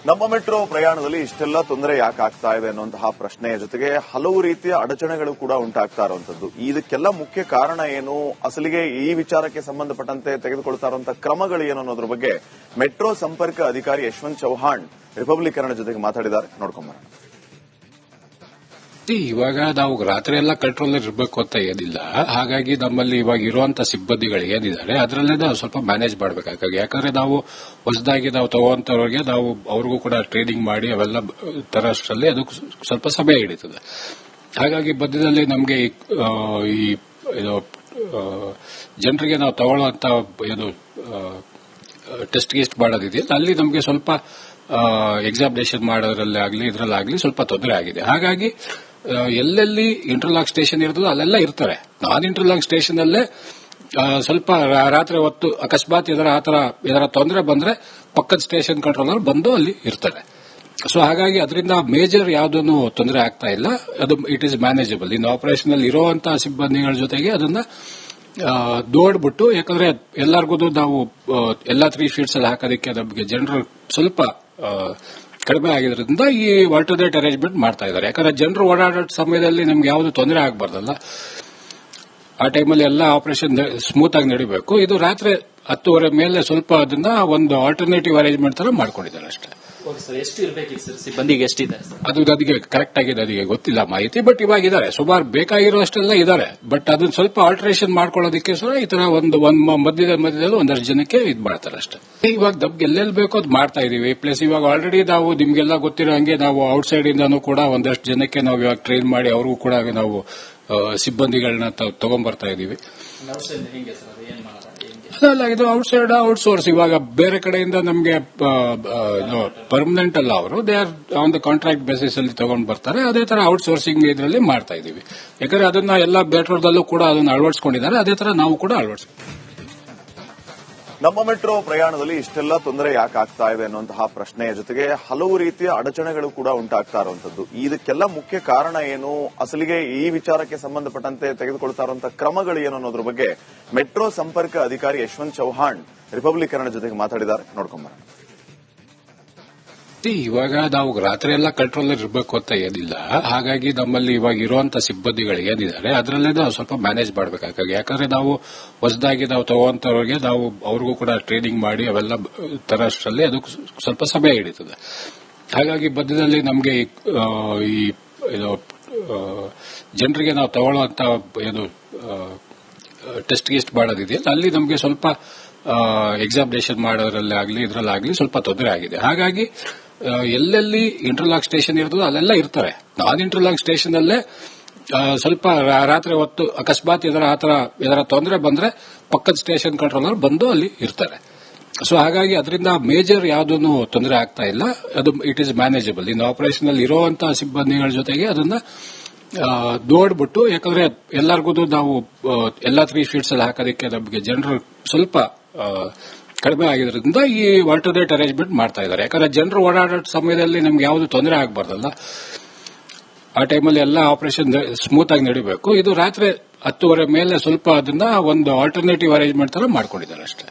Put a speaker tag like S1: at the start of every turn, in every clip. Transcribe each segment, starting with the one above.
S1: ನಮ್ಮ ಮೆಟ್ರೋ ಪ್ರಯಾಣದಲ್ಲಿ ಇಷ್ಟೆಲ್ಲ ತೊಂದರೆ ಯಾಕೆ ಆಗ್ತಾ ಇದೆ ಅನ್ನುವಂತಹ ಪ್ರಶ್ನೆಯ ಜೊತೆಗೆ ಹಲವು ರೀತಿಯ ಅಡಚಣೆಗಳು ಕೂಡ ಉಂಟಾಗ್ತಾ ಇರುವಂತದ್ದು. ಇದಕ್ಕೆಲ್ಲ ಮುಖ್ಯ ಕಾರಣ ಏನು, ಅಸಲಿಗೆ ಈ ವಿಚಾರಕ್ಕೆ ಸಂಬಂಧಪಟ್ಟಂತೆ ತೆಗೆದುಕೊಳ್ತಾ ಇರುವಂತಹ ಕ್ರಮಗಳು ಏನು ಅನ್ನೋದ್ರ ಬಗ್ಗೆ ಮೆಟ್ರೋ ಸಂಪರ್ಕ ಅಧಿಕಾರಿ ಯಶವಂತ್ ಚೌಹಾಣ್ ರಿಪಬ್ಲಿಕ್ ಕನ್ನಡ ಜೊತೆಗೆ ಮಾತಾಡಿದ್ದಾರೆ. ನೋಡ್ಕೊಂಬರೋಣ.
S2: ಇವಾಗ ನಾವು ರಾತ್ರಿ ಎಲ್ಲ ಕಂಟ್ರೋಲ್ ಇರಬೇಕು ಅಂತ ಏನಿಲ್ಲ. ಹಾಗಾಗಿ ನಮ್ಮಲ್ಲಿ ಇವಾಗ ಇರುವಂತ ಸಿಬ್ಬಂದಿಗಳು ಏನಿದ್ದಾರೆ ಅದರಲ್ಲೇ ನಾವು ಸ್ವಲ್ಪ ಮ್ಯಾನೇಜ್ ಮಾಡಬೇಕಾಗಿ, ಯಾಕಂದ್ರೆ ನಾವು ಹೊಸದಾಗಿ ನಾವು ತಗೋಂತವ್ರಿಗೆ ನಾವು ಅವ್ರಿಗೂ ಕೂಡ ಟ್ರೈನಿಂಗ್ ಮಾಡಿ ಅವೆಲ್ಲ ತರಷ್ಟರಲ್ಲಿ ಅದು ಸ್ವಲ್ಪ ಸಮಯ ಹಿಡಿತದೆ. ಹಾಗಾಗಿ ಮಧ್ಯದಲ್ಲಿ ನಮಗೆ ಈ ಜನರಿಗೆ ನಾವು ತಗೊಳ್ಳುವಂತ ಏನು ಟೆಸ್ಟ್ ಗೀಸ್ಟ್ ಮಾಡೋದಿದೆಯಲ್ಲ, ಅಲ್ಲಿ ನಮಗೆ ಸ್ವಲ್ಪ ಎಕ್ಸಾಮಿನೇಷನ್ ಮಾಡೋದ್ರಲ್ಲೇ ಆಗಲಿ ಇದರಲ್ಲಾಗಲಿ ಸ್ವಲ್ಪ ತೊಂದರೆ ಆಗಿದೆ. ಹಾಗಾಗಿ ಎಲ್ಲೆಲ್ಲಿ ಇಂಟರ್ಲಾಕ್ ಸ್ಟೇಷನ್ ಇರ್ತದೋ ಅಲ್ಲೆಲ್ಲ ಇರ್ತಾರೆ. ನಾನ್ ಇಂಟರ್ಲಾಕ್ ಸ್ಟೇಷನ್ ಅಲ್ಲೇ ಸ್ವಲ್ಪ ರಾತ್ರಿ ಹೊತ್ತು ಅಕಸ್ಮಾತ್ ಇದರ ತೊಂದರೆ ಬಂದ್ರೆ ಪಕ್ಕದ ಸ್ಟೇಷನ್ ಕಂಟ್ರೋಲರ್ ಬಂದು ಅಲ್ಲಿ ಇರ್ತಾರೆ. ಸೊ ಹಾಗಾಗಿ ಅದರಿಂದ ಮೇಜರ್ ಯಾವುದೂ ತೊಂದರೆ ಆಗ್ತಾ ಇಲ್ಲ. ಅದು ಇಟ್ ಈಸ್ ಮ್ಯಾನೇಜಬಲ್. ಇನ್ನು ಆಪರೇಷನ್ ಅಲ್ಲಿ ಇರುವಂತಹ ಸಿಬ್ಬಂದಿಗಳ ಜೊತೆಗೆ ಅದನ್ನ ನೋಡ್ಬಿಟ್ಟು, ಯಾಕಂದ್ರೆ ಎಲ್ಲರಿಗೂ ನಾವು ಎಲ್ಲಾ 3 ಶೀಟ್ಸ್ ಅಲ್ಲಿ ಹಾಕೋದಕ್ಕೆ ನಮಗೆ ಜನರು ಸ್ವಲ್ಪ ಕಡಿಮೆ ಆಗಿದ್ರಿಂದ ಈ ಆಲ್ಟರ್ನೇಟ್ ಅರೇಂಜ್ಮೆಂಟ್ ಮಾಡ್ತಾ ಇದ್ದಾರೆ. ಯಾಕಂದ್ರೆ ಜನರು ಓಡಾಡೋ ಸಮಯದಲ್ಲಿ ನಮ್ಗೆ ಯಾವುದು ತೊಂದರೆ ಆಗಬಾರ್ದಲ್ಲ, ಆ ಟೈಮಲ್ಲಿ ಎಲ್ಲ ಆಪರೇಷನ್ ಸ್ಮೂತ್ ಆಗಿ ನಡೀಬೇಕು. ಇದು ರಾತ್ರಿ 10:30 ಮೇಲೆ ಸ್ವಲ್ಪ ಅದನ್ನ ಒಂದು ಆಲ್ಟರ್ನೇಟಿವ್ ಅರೇಂಜ್ಮೆಂಟ್ ತರ ಮಾಡ್ಕೊಂಡಿದ್ದಾರೆ ಅಷ್ಟೇ.
S3: ಎಷ್ಟು ಇರಬೇಕಿತ್ತು ಸರ್ ಸಿಬ್ಬಂದಿಗೆ? ಎಷ್ಟಿದೆ
S2: ಅದು ನನಗೆ ಕರೆಕ್ಟ್ ಆಗಿದೆ, ನನಗೆ ಗೊತ್ತಿಲ್ಲ ಮಾಹಿತಿ. ಬಟ್ ಇವಾಗ ಇದ್ದಾರೆ, ಸುಮಾರು ಬೇಕಾಗಿರೋಷ್ಟೆಲ್ಲ ಇದ್ದಾರೆ. ಬಟ್ ಅದನ್ನ ಸ್ವಲ್ಪ ಆಲ್ಟರೇಷನ್ ಮಾಡ್ಕೊಳ್ಳೋದಕ್ಕೆ ಈ ತರ ಒಂದು ಮಧ್ಯದಲ್ಲಿ ಒಂದಷ್ಟು ಜನಕ್ಕೆ ಇದು ಮಾಡ್ತಾರೆ ಅಷ್ಟೇ. ಇವಾಗ ನಮ್ಗೆ ಎಲ್ಲೆಲ್ಲಿ ಬೇಕೋ ಅದು ಮಾಡ್ತಾ ಇದೀವಿ. ಪ್ಲಸ್ ಇವಾಗ ಆಲ್ರೆಡಿ ನಾವು ನಿಮ್ಗೆಲ್ಲ ಗೊತ್ತಿರೋ ಹಂಗೆ ನಾವು ಔಟ್ಸೈಡ್ ಇಂದಾನು ಕೂಡ ಒಂದಷ್ಟು ಜನಕ್ಕೆ ನಾವು ಇವಾಗ ಟ್ರೈನ್ ಮಾಡಿ ಅವ್ರಿಗೂ ಕೂಡ ನಾವು ಸಿಬ್ಬಂದಿಗಳನ್ನ ತಗೊಂಡ್ಬರ್ತಾ ಇದೀವಿ. ಅಲ್ಲ, ಇದು ಔಟ್ಸೈಡ್ ಔಟ್ಸೋರ್ಸ್. ಇವಾಗ ಬೇರೆ ಕಡೆಯಿಂದ ನಮಗೆ ಪರ್ಮನೆಂಟ್ ಅಲ್ಲ, ಅವರು they are on the contract basis ಅಲ್ಲಿ ತಗೊಂಡ್ ಬರ್ತಾರೆ. ಅದೇ ತರ ಔಟ್ಸೋರ್ಸಿಂಗ್ ಇದರಲ್ಲಿ ಮಾಡ್ತಾ ಇದೀವಿ. ಯಾಕಂದ್ರೆ ಅದನ್ನ ಎಲ್ಲ ಮೆಟ್ರೋದಲ್ಲೂ ಕೂಡ ಅದನ್ನ ಅಳವಡಿಸಿಕೊಂಡಿದ್ದಾರೆ. ಅದೇ ತರ ನಾವು ಕೂಡ ಅಳವಡಿಸ್ತೀವಿ.
S1: ನಮ್ಮ ಮೆಟ್ರೋ ಪ್ರಯಾಣದಲ್ಲಿ ಇಷ್ಟೆಲ್ಲ ತೊಂದರೆ ಯಾಕೆ ಆಗ್ತಾ ಇದೆ ಅನ್ನುವಂತಹ ಪ್ರಶ್ನೆಯ ಜೊತೆಗೆ ಹಲವು ರೀತಿಯ ಅಡಚಣೆಗಳು ಕೂಡ ಉಂಟಾಗ್ತಾ ಇರುವಂತದ್ದು. ಇದಕ್ಕೆಲ್ಲ ಮುಖ್ಯ ಕಾರಣ ಏನು, ಅಸಲಿಗೆ ಈ ವಿಚಾರಕ್ಕೆ ಸಂಬಂಧಪಟ್ಟಂತೆ ತೆಗೆದುಕೊಳ್ತಾ ಇರುವಂತಹ ಕ್ರಮಗಳು ಏನು ಅನ್ನೋದ್ರ ಬಗ್ಗೆ ಮೆಟ್ರೋ ಸಂಪರ್ಕ ಅಧಿಕಾರಿ ಯಶವಂತ್ ಚೌಹಾಣ್ ರಿಪಬ್ಲಿಕ್ ಕನ್ನಡ ಜೊತೆಗೆ ಮಾತಾಡಿದ್ದಾರೆ. ನೋಡ್ಕೊಂಬರೋಣ.
S2: ಇವಾಗ ನಾವು ರಾತ್ರಿ ಎಲ್ಲ ಕಂಟ್ರೋಲ್ ಇರಬೇಕು ಅಂತ ಏನಿಲ್ಲ. ಹಾಗಾಗಿ ನಮ್ಮಲ್ಲಿ ಇವಾಗ ಇರುವಂತ ಸಿಬ್ಬಂದಿಗಳು ಏನಿದ್ದಾರೆ ಅದರಲ್ಲೇ ನಾವು ಸ್ವಲ್ಪ ಮ್ಯಾನೇಜ್ ಮಾಡಬೇಕಾಗಿ, ಯಾಕಂದ್ರೆ ನಾವು ಹೊಸದಾಗಿ ನಾವು ತಗೋಂತವ್ರಿಗೆ ನಾವು ಅವ್ರಿಗೂ ಕೂಡ ಟ್ರೈನಿಂಗ್ ಮಾಡಿ ಅವೆಲ್ಲ ತರಷ್ಟರಲ್ಲಿ ಅದು ಸ್ವಲ್ಪ ಸಮಯ ಹಿಡಿತದೆ. ಹಾಗಾಗಿ ಮಧ್ಯದಲ್ಲಿ ನಮಗೆ ಈ ಜನರಿಗೆ ನಾವು ತಗೊಳ್ಳುವಂತ ಏನು ಟೆಸ್ಟ್ ಗೀಸ್ಟ್ ಮಾಡೋದಿದೆಯಲ್ಲ, ಅಲ್ಲಿ ನಮಗೆ ಸ್ವಲ್ಪ ಎಕ್ಸಾಮಿನೇಷನ್ ಮಾಡೋದ್ರಲ್ಲೇ ಆಗಲಿ ಇದರಲ್ಲಾಗಲಿ ಸ್ವಲ್ಪ ತೊಂದರೆ ಆಗಿದೆ. ಹಾಗಾಗಿ ಎಲ್ಲೆಲ್ಲಿ ಇಂಟರ್ಲಾಕ್ ಸ್ಟೇಷನ್ ಇರ್ತದೋ ಅಲ್ಲೆಲ್ಲ ಇರ್ತಾರೆ. ನಾನ್ ಇಂಟರ್ಲಾಕ್ ಸ್ಟೇಷನ್ ಅಲ್ಲೇ ಸ್ವಲ್ಪ ರಾತ್ರಿ ಹೊತ್ತು ಅಕಸ್ಮಾತ್ ಇದರ ತೊಂದರೆ ಬಂದ್ರೆ ಪಕ್ಕದ ಸ್ಟೇಷನ್ ಕಂಟ್ರೋಲರ್ ಬಂದು ಅಲ್ಲಿ ಇರ್ತಾರೆ. ಸೊ ಹಾಗಾಗಿ ಅದರಿಂದ ಮೇಜರ್ ಯಾವುದೂ ತೊಂದರೆ ಆಗ್ತಾ ಇಲ್ಲ. ಅದು ಇಟ್ ಈಸ್ ಮ್ಯಾನೇಜಬಲ್. ಇನ್ನು ಆಪರೇಷನ್ ಅಲ್ಲಿ ಇರುವಂತಹ ಸಿಬ್ಬಂದಿಗಳ ಜೊತೆಗೆ ಅದನ್ನ ನೋಡ್ಬಿಟ್ಟು, ಯಾಕಂದ್ರೆ ಎಲ್ಲರಿಗೂ ನಾವು ಎಲ್ಲಾ 3 ಶೀಟ್ಸ್ ಅಲ್ಲಿ ಹಾಕೋದಕ್ಕೆ ನಮಗೆ ಜನರು ಸ್ವಲ್ಪ ಕಡಿಮೆ ಆಗಿದ್ರಿಂದ ಈ ಆಲ್ಟರ್ನೇಟ್ ಅರೇಂಜ್ಮೆಂಟ್ ಮಾಡ್ತಾ ಇದ್ದಾರೆ. ಯಾಕಂದ್ರೆ ಜನರು ಓಡಾಡೋ ಸಮಯದಲ್ಲಿ ನಮ್ಗೆ ಯಾವುದು ತೊಂದರೆ ಆಗಬಾರ್ದಲ್ಲ, ಆ ಟೈಮಲ್ಲಿ ಎಲ್ಲ ಆಪರೇಷನ್ ಸ್ಮೂತ್ ಆಗಿ ನಡೀಬೇಕು. ಇದು ರಾತ್ರಿ 10:30 ಮೇಲೆ ಸ್ವಲ್ಪ ಅದನ್ನ ಒಂದು ಆಲ್ಟರ್ನೇಟಿವ್ ಅರೇಂಜ್ಮೆಂಟ್ ತರ ಮಾಡ್ಕೊಂಡಿದ್ದಾರೆ ಅಷ್ಟೇ.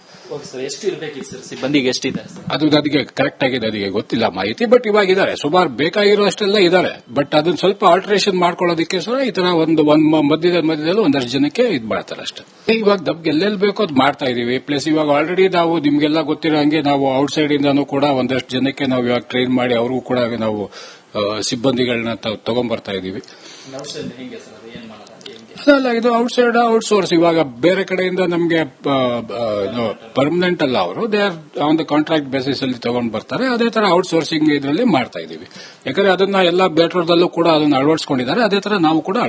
S3: ಎಷ್ಟು ಇರಬೇಕಿತ್ತು ಸರ್ ಸಿಬ್ಬಂದಿಗೆ? ಎಷ್ಟಿದೆ ಅದು
S2: ನನಗೆ ಕರೆಕ್ಟ್ ಆಗಿದೆ, ನನಗೆ ಗೊತ್ತಿಲ್ಲ ಮಾಹಿತಿ. ಬಟ್ ಇವಾಗ ಇದ್ದಾರೆ, ಸುಮಾರು ಬೇಕಾಗಿರೋಷ್ಟೆಲ್ಲ ಇದ್ದಾರೆ. ಬಟ್ ಅದನ್ನ ಸ್ವಲ್ಪ ಆಲ್ಟರೇಷನ್ ಮಾಡ್ಕೊಳ್ಳೋದಕ್ಕೆ ಈ ತರ ಒಂದು ಮಧ್ಯದಲ್ಲಿ ಒಂದಷ್ಟು ಜನಕ್ಕೆ ಇದು ಮಾಡ್ತಾರೆ ಅಷ್ಟೇ. ಇವಾಗ ನಮ್ಗೆ ಎಲ್ಲೆಲ್ಲಿ ಬೇಕೋ ಅದು ಮಾಡ್ತಾ ಇದೀವಿ. ಪ್ಲಸ್ ಇವಾಗ ಆಲ್ರೆಡಿ ನಾವು ನಿಮ್ಗೆಲ್ಲ ಗೊತ್ತಿರೋ ಹಂಗೆ ನಾವು ಔಟ್ಸೈಡ್ ಇಂದಾನು ಕೂಡ ಒಂದಷ್ಟು ಜನಕ್ಕೆ ನಾವು ಇವಾಗ ಟ್ರೈನ್ ಮಾಡಿ ಅವ್ರಿಗೂ ಕೂಡ ನಾವು ಸಿಬ್ಬಂದಿಗಳನ್ನ ತಗೊಂಡ್ಬರ್ತಾ ಇದೀವಿ. ಅಲ್ಲ, ಇದು ಔಟ್ಸೈಡ್ ಔಟ್ಸೋರ್ಸ್. ಇವಾಗ ಬೇರೆ ಕಡೆಯಿಂದ ನಮಗೆ ಪರ್ಮನೆಂಟ್ ಅಲ್ಲ, ಅವರು they are on the contract basis ಅಲ್ಲಿ ತಗೊಂಡ್ ಬರ್ತಾರೆ. ಅದೇ ತರ ಔಟ್ಸೋರ್ಸಿಂಗ್ ಇದರಲ್ಲಿ ಮಾಡ್ತಾ ಇದೀವಿ. ಯಾಕಂದ್ರೆ ಅದನ್ನ ಎಲ್ಲ ಮೆಟ್ರೋದಲ್ಲೂ ಕೂಡ ಅದನ್ನ ಅಳವಡಿಸಿಕೊಂಡಿದ್ದಾರೆ. ಅದೇ ತರ ನಾವು ಕೂಡ